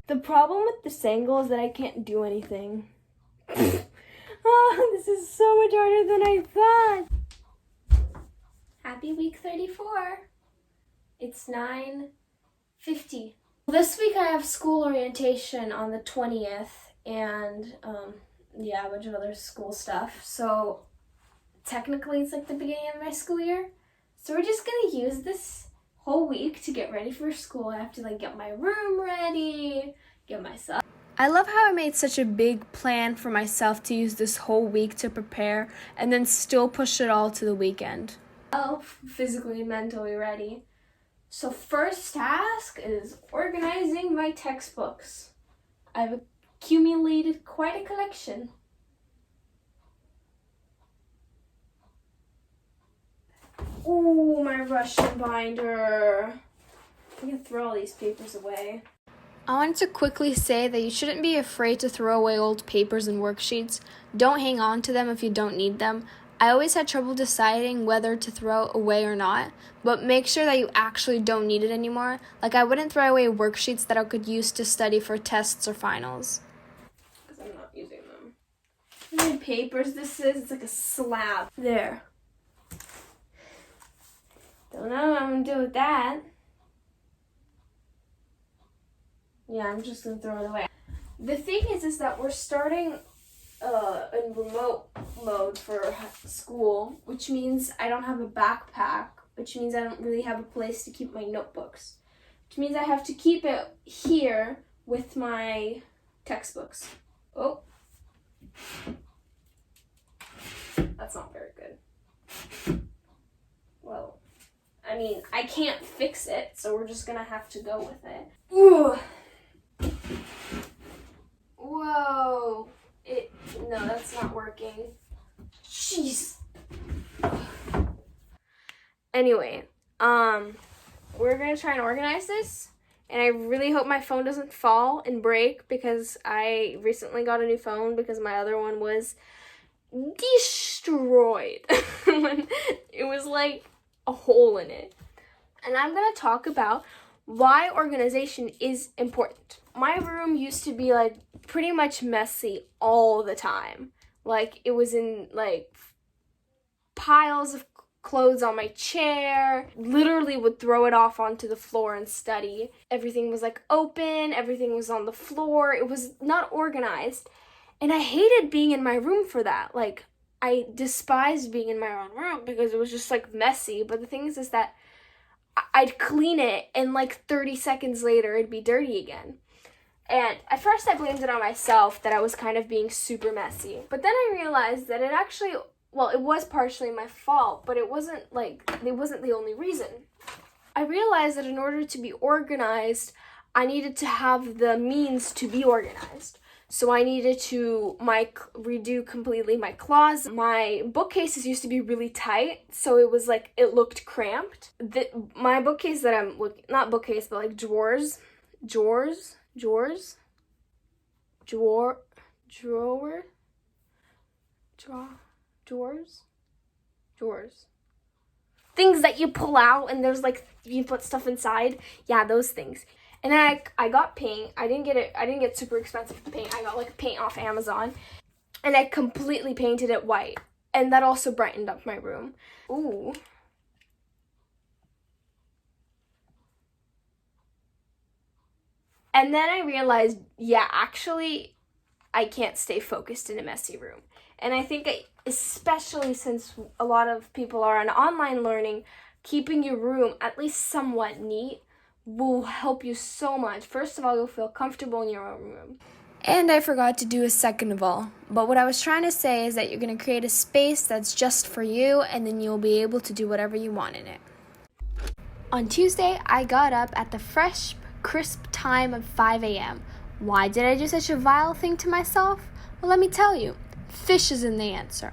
The problem with this angle is that I can't do anything. Oh, this is so much harder than I thought. Happy week 34. It's 9:50. This week I have school orientation on the 20th and a bunch of other school stuff. So technically it's like the beginning of my school year. So we're just gonna use this whole week to get ready for school. I have to like get my room ready, get myself. I love how I made such a big plan for myself to use this whole week to prepare and then still push it all to the weekend. Oh, physically and mentally ready. So first task is organizing my textbooks. I've accumulated quite a collection. Ooh, my Russian binder. I'm gonna throw all these papers away. I wanted to quickly say that you shouldn't be afraid to throw away old papers and worksheets. Don't hang on to them if you don't need them. I always had trouble deciding whether to throw away or not, but make sure that you actually don't need it anymore. Like I wouldn't throw away worksheets that I could use to study for tests or finals. Because I'm not using them. How many papers this is? It's like a slab. There. Don't know what I'm gonna do with that. Yeah, I'm just gonna throw it away. The thing is that we're starting in remote mode for school, which means I don't have a backpack, which means I don't really have a place to keep my notebooks, which means I have to keep it here with my textbooks. Oh, that's not very good. Well, I mean, I can't fix it, so we're just gonna have to go with it. Ooh. Whoa. No, that's not working. Jeez. Anyway, we're gonna try and organize this, and I really hope my phone doesn't fall and break because I recently got a new phone because my other one was destroyed. It was like a hole in it. And I'm gonna talk about why organization is important. My room used to be like pretty much messy all the time. Like it was in like piles of clothes on my chair, literally would throw it off onto the floor and study. Everything was like open, everything was on the floor. It was not organized. And I hated being in my room for that. Like I despised being in my own room because it was just like messy. But the thing is that I'd clean it and like 30 seconds later it'd be dirty again. And at first I blamed it on myself that I was kind of being super messy. But then I realized that it was partially my fault, but it wasn't the only reason. I realized that in order to be organized, I needed to have the means to be organized. So I needed to redo completely my closet. My bookcases used to be really tight, so it looked cramped. My bookcase that I'm looking, not bookcase, but like drawers. Things that you pull out and there's like, you put stuff inside. Yeah, those things. And then I got paint. I didn't get super expensive paint. I got like paint off Amazon. And I completely painted it white. And that also brightened up my room. Ooh. And then I realized, actually, I can't stay focused in a messy room. And I think especially since a lot of people are on online learning, keeping your room at least somewhat neat will help you so much. First of all, you'll feel comfortable in your own room. And I forgot to do a second of all. But what I was trying to say is that you're going to create a space that's just for you, and then you'll be able to do whatever you want in it. On Tuesday, I got up at the fresh, crisp time of 5 a.m. Why did I do such a vile thing to myself? Well, let me tell you. Fish is in the answer.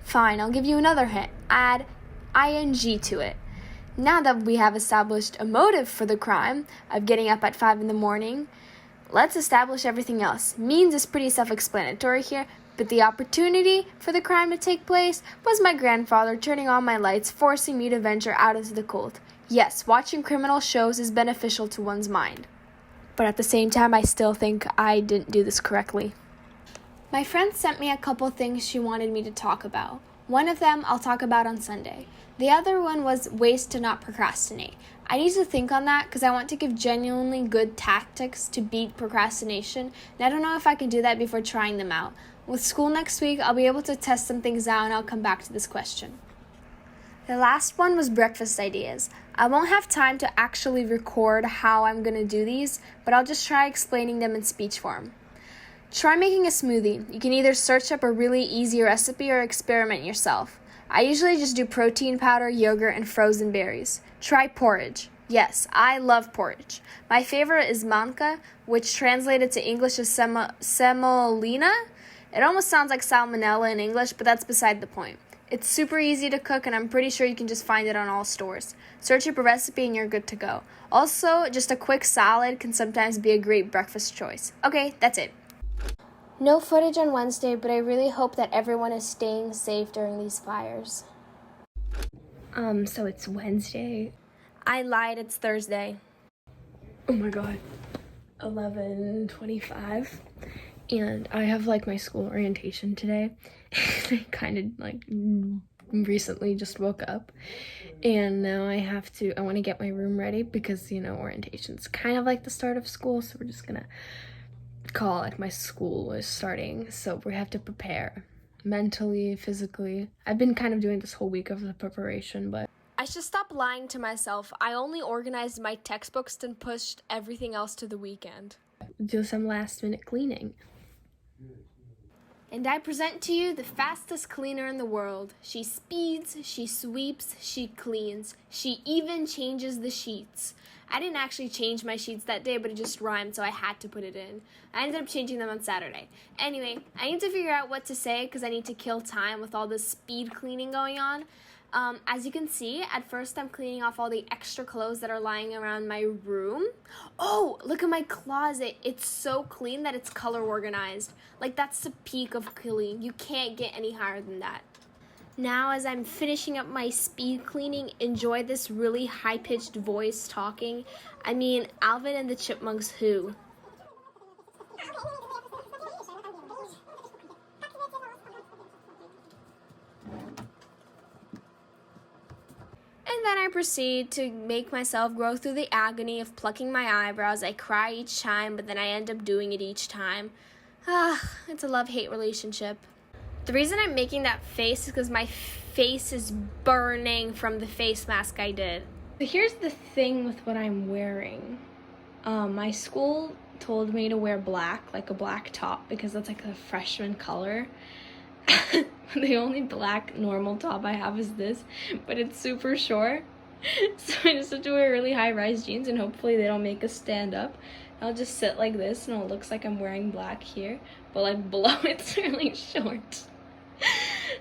Fine, I'll give you another hint. Add ing to it. Now that we have established a motive for the crime of getting up at 5 in the morning, let's establish everything else. Means is pretty self-explanatory here, but the opportunity for the crime to take place was my grandfather turning on my lights, forcing me to venture out into the cold. Yes, watching criminal shows is beneficial to one's mind. but at the same time, I still think I didn't do this correctly. My friend sent me a couple things she wanted me to talk about. One of them I'll talk about on Sunday. The other one was ways to not procrastinate. I need to think on that because I want to give genuinely good tactics to beat procrastination, and I don't know if I can do that before trying them out. With school next week, I'll be able to test some things out and I'll come back to this question. The last one was breakfast ideas. I won't have time to actually record how I'm going to do these, but I'll just try explaining them in speech form. Try making a smoothie. You can either search up a really easy recipe or experiment yourself. I usually just do protein powder, yogurt, and frozen berries. Try porridge. Yes, I love porridge. My favorite is manka, which translated to English is semolina. It almost sounds like salmonella in English, but that's beside the point. It's super easy to cook, and I'm pretty sure you can just find it on all stores. Search up a recipe and you're good to go. Also, just a quick salad can sometimes be a great breakfast choice. Okay, that's it. No footage on Wednesday, but I really hope that everyone is staying safe during these fires. So it's Wednesday. I lied, it's Thursday. Oh my god. 11:25. And I have my school orientation today. I kind of recently just woke up. And now I want to get my room ready because, orientation's kind of like the start of school. So we're just gonna call my school is starting, so we have to prepare mentally, physically. I've been kind of doing this whole week of the preparation, but I should stop lying to myself. I only organized my textbooks and pushed everything else to the weekend. Do some last minute cleaning. And I present to you the fastest cleaner in the world. She speeds, she sweeps, she cleans. She even changes the sheets. I didn't actually change my sheets that day, but it just rhymed, so I had to put it in. I ended up changing them on Saturday. Anyway, I need to figure out what to say because I need to kill time with all this speed cleaning going on. As you can see, at first I'm cleaning off all the extra clothes that are lying around my room. Oh, look at my closet. It's so clean that it's color organized. That's the peak of clean. You can't get any higher than that. Now, as I'm finishing up my speed cleaning, enjoy this really high-pitched voice talking. I mean, Alvin and the Chipmunks who? And then I proceed to make myself go through the agony of plucking my eyebrows. I cry each time, but then I end up doing it each time. It's a love-hate relationship. The reason I'm making that face is because my face is burning from the face mask I did. But here's the thing with what I'm wearing. My school told me to wear black, a black top, because that's a freshman color. The only black normal top I have is this, but it's super short. So I just have to wear really high-rise jeans, and hopefully they don't make us stand up. I'll just sit like this, and it looks like I'm wearing black here, but below it's really short.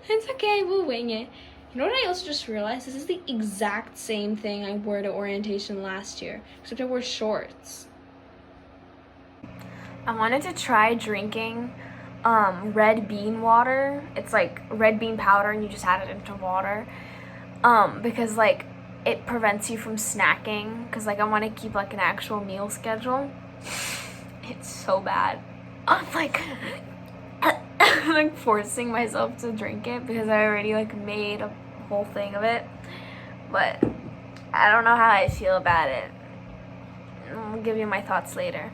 It's okay, we'll wing it. You know what I also just realized? This is the exact same thing I wore to orientation last year, except I wore shorts. I wanted to try drinking red bean water. It's red bean powder and you just add it into water. Because it prevents you from snacking. Because I want to keep an actual meal schedule. It's so bad. I'm forcing myself to drink it because I already made a whole thing of it, but I don't know how I feel about it. I'll give you my thoughts later.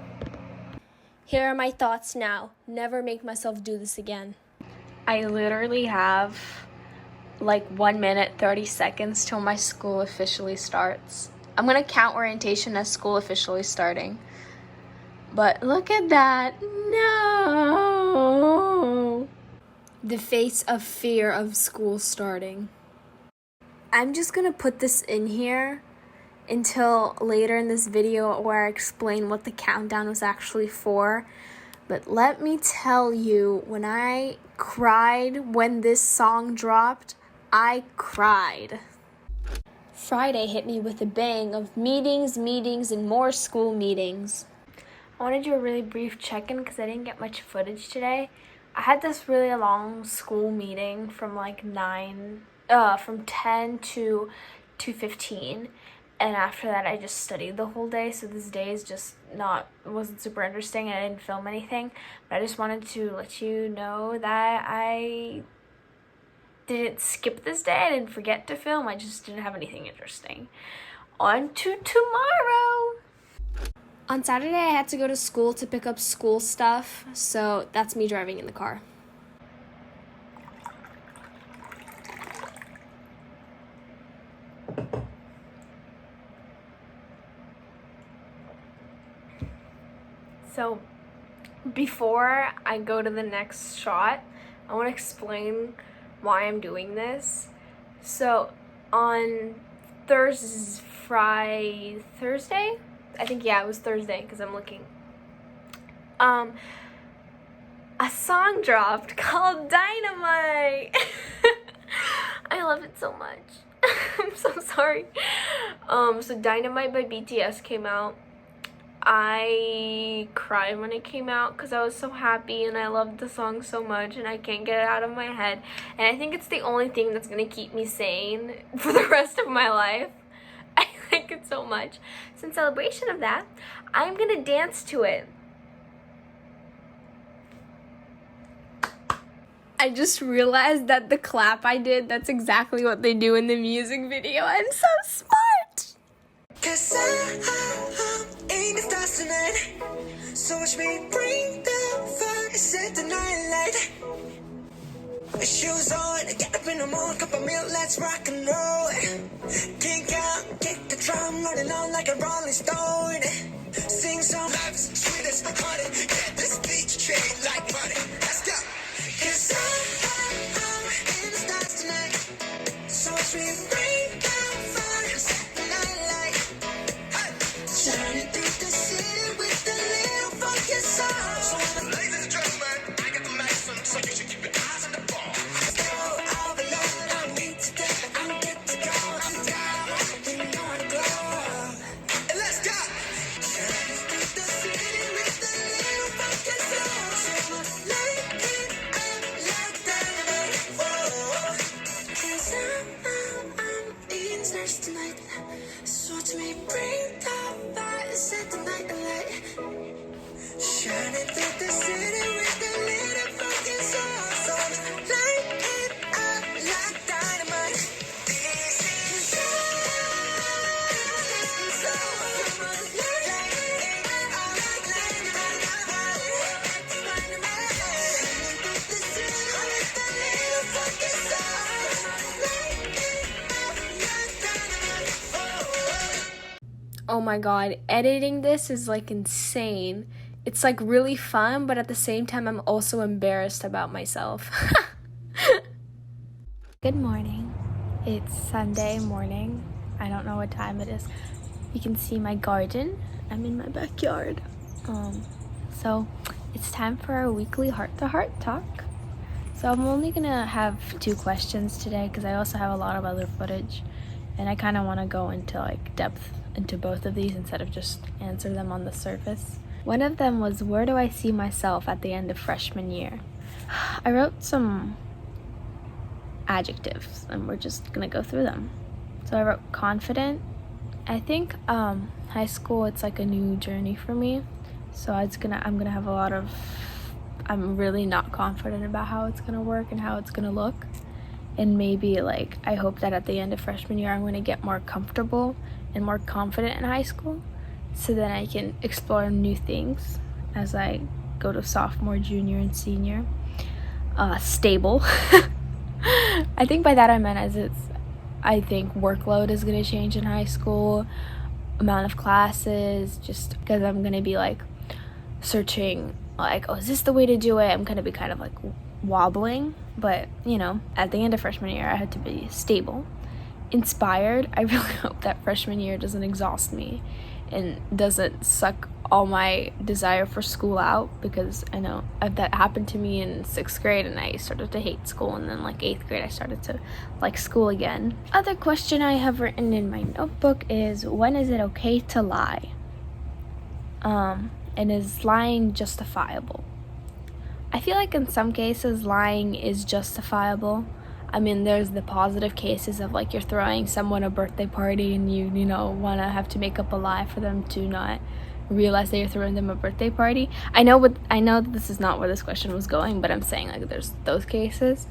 Here are my thoughts now. Never make myself do this again. I literally have 1 minute 30 seconds till my school officially starts. I'm gonna count orientation as school officially starting. But look at that. No! The face of fear of school starting. I'm just gonna put this in here until later in this video where I explain what the countdown was actually for. But let me tell you, when I cried when this song dropped, I cried. Friday hit me with a bang of meetings, and more school meetings. I want to do a really brief check-in because I didn't get much footage today. I had this really long school meeting from from 10 to 2:15, And after that, I just studied the whole day. So this day is just wasn't super interesting, and I didn't film anything. But I just wanted to let you know that I didn't skip this day. I didn't forget to film. I just didn't have anything interesting. On to tomorrow. On Saturday, I had to go to school to pick up school stuff. So that's me driving in the car. So before I go to the next shot, I want to explain why I'm doing this. So on Thursday, I think, yeah, it was Thursday because I'm looking. A song dropped called Dynamite. I love it so much. I'm so sorry. So Dynamite by BTS came out. I cried when it came out because I was so happy and I loved the song so much and I can't get it out of my head. And I think it's the only thing that's going to keep me sane for the rest of my life. I like it so much. So in celebration of that, I'm going to dance to it. I just realized that the clap I did, that's exactly what they do in the music video. I'm so smart! 'Cause I'm in the stars tonight. So watch me bring the fire, set the night light. Shoes on, get up in the morning, cup of milk, let's rock and roll. Kick out, kick the drum, rolling on like a rolling stone. Sing some life is sweet as honey. Yeah, this beat chain like money. Let's go. 'Cause I'm in the stars tonight. So watch me bring the fire, set the night light. Shining through the city with a little funky sound. So ladies and gentlemen, I got the medicine, so you should keep your eyes on the ball. Let's go, all the love I need today. I'm good to go, I'm down, you know how to go. And let's go. Shining through the city with a little funky sound. So light it up like dynamite. Whoa. 'Cause I'm in stars tonight. So to me, bring the fire, set the night alight. Shining through the city with a little fucking soul. So light it up like dynamite. This is so light it up like dynamite. Shining through the city with a little fucking soul. Light it up like dynamite. Oh my god, editing this is like insane. It's like really fun, but at the same time I'm also embarrassed about myself. Good morning. It's Sunday morning. I don't know what time it is. You can see my garden. I'm in my backyard. So it's time for our weekly heart-to-heart talk. So I'm only gonna have 2 questions today because I also have a lot of other footage, and I kind of want to go into like depth into both of these instead of just answer them on the surface. One of them was, where do I see myself at the end of freshman year? I wrote some adjectives and we're just gonna go through them. So I wrote confident. I think high school, it's like a new journey for me. So I'm gonna have a lot of, I'm really not confident about how it's gonna work and how it's gonna look. And maybe like, I hope that at the end of freshman year, I'm gonna get more comfortable and more confident in high school, so then I can explore new things as I go to sophomore, junior, and senior. Stable. I think by that I meant I think workload is going to change in high school, amount of classes, just because I'm going to be like searching like, oh, is this the way to do it? I'm going to be kind of like wobbling, but you know, at the end of freshman year I had to be stable. Inspired. I really hope that freshman year doesn't exhaust me and doesn't suck all my desire for school out, because I know that happened to me in 6th grade and I started to hate school, and then like 8th grade I started to like school again. Other question I have written in my notebook is, when is it okay to lie? And is lying justifiable? I feel like in some cases lying is justifiable. I mean, there's the positive cases of like you're throwing someone a birthday party and you know, want to have to make up a lie for them to not realize that you're throwing them a birthday party. I know that this is not where this question was going, but I'm saying like there's those cases.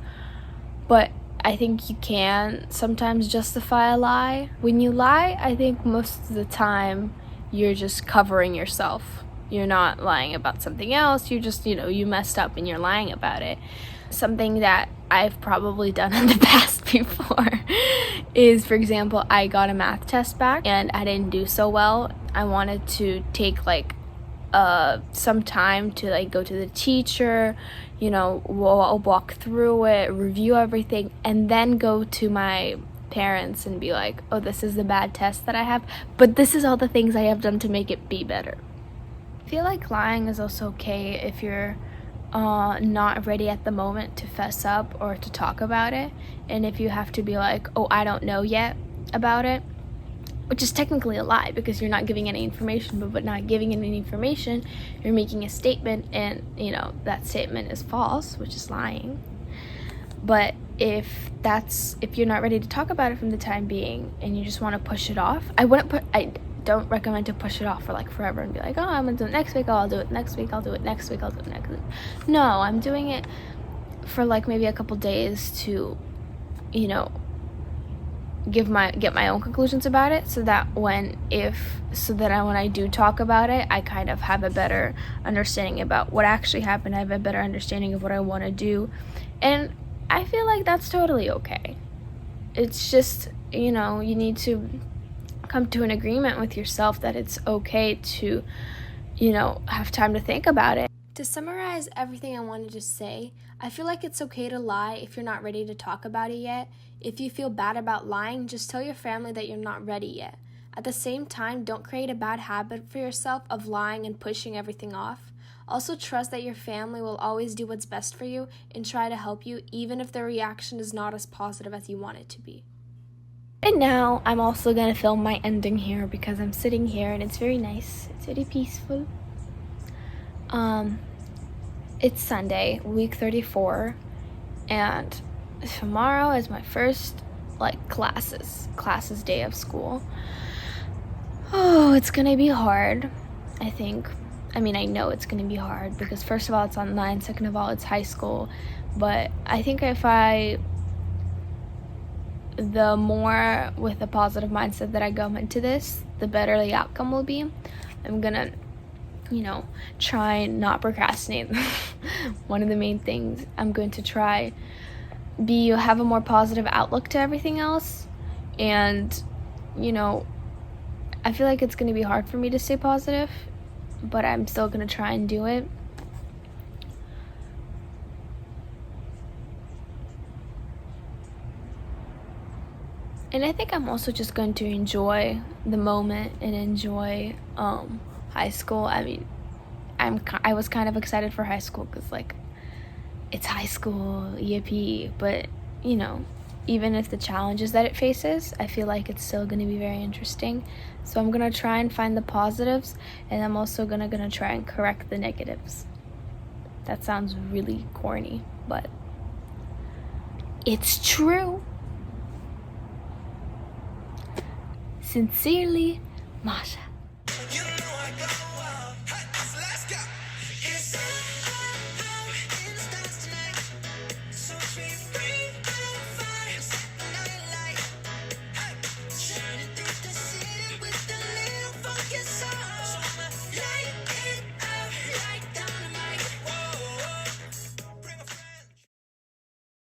But I think you can sometimes justify a lie. When you lie, I think most of the time you're just covering yourself. You're not lying about something else. You just, you messed up and you're lying about it. Something that I've probably done in the past before is, for example, I got a math test back and I didn't do so well. I wanted to take like some time to like go to the teacher, walk through it, review everything, and then go to my parents and be like, oh, this is the bad test that I have, but this is all the things I have done to make it be better. I feel like lying is also okay if you're not ready at the moment to fess up or to talk about it, and if you have to be like, oh, I don't know yet about it, which is technically a lie because you're not giving any information, but not giving any information, you're making a statement, and that statement is false, which is lying. But if you're not ready to talk about it from the time being and you just want to push it off, I don't recommend to push it off for like forever and be like, oh, I'm gonna do it next week, I'll do it next week, I'll do it next week, I'll do it next week. No, I'm doing it for like maybe a couple days to get my own conclusions about it, so that when I do talk about it, I kind of have a better understanding about what actually happened. I have a better understanding of what I want to do, and I feel like that's totally okay. It's just, you need to come to an agreement with yourself that it's okay to, have time to think about it. To summarize everything I wanted to say, I feel like it's okay to lie if you're not ready to talk about it yet. If you feel bad about lying, just tell your family that you're not ready yet. At the same time, don't create a bad habit for yourself of lying and pushing everything off. Also, trust that your family will always do what's best for you and try to help you, even if their reaction is not as positive as you want it to be. And now, I'm also going to film my ending here because I'm sitting here and it's very nice. It's very peaceful. It's Sunday, week 34, and tomorrow is my first classes day of school. Oh, it's gonna be hard, I think. I mean, I know it's gonna be hard because first of all, it's online, second of all, it's high school. But I think the more with a positive mindset that I go into this, the better the outcome will be. I'm gonna try and not procrastinate. One of the main things I'm going to try have a more positive outlook to everything else. And I feel like it's going to be hard for me to stay positive, but I'm still going to try and do it. And I think I'm also just going to enjoy the moment and enjoy high school. I mean, I was kind of excited for high school because it's high school, yippee. But even if the challenges that it faces, I feel like it's still going to be very interesting. So I'm gonna try and find the positives, and I'm also gonna try and correct the negatives. That sounds really corny, but it's true. Sincerely, Masha.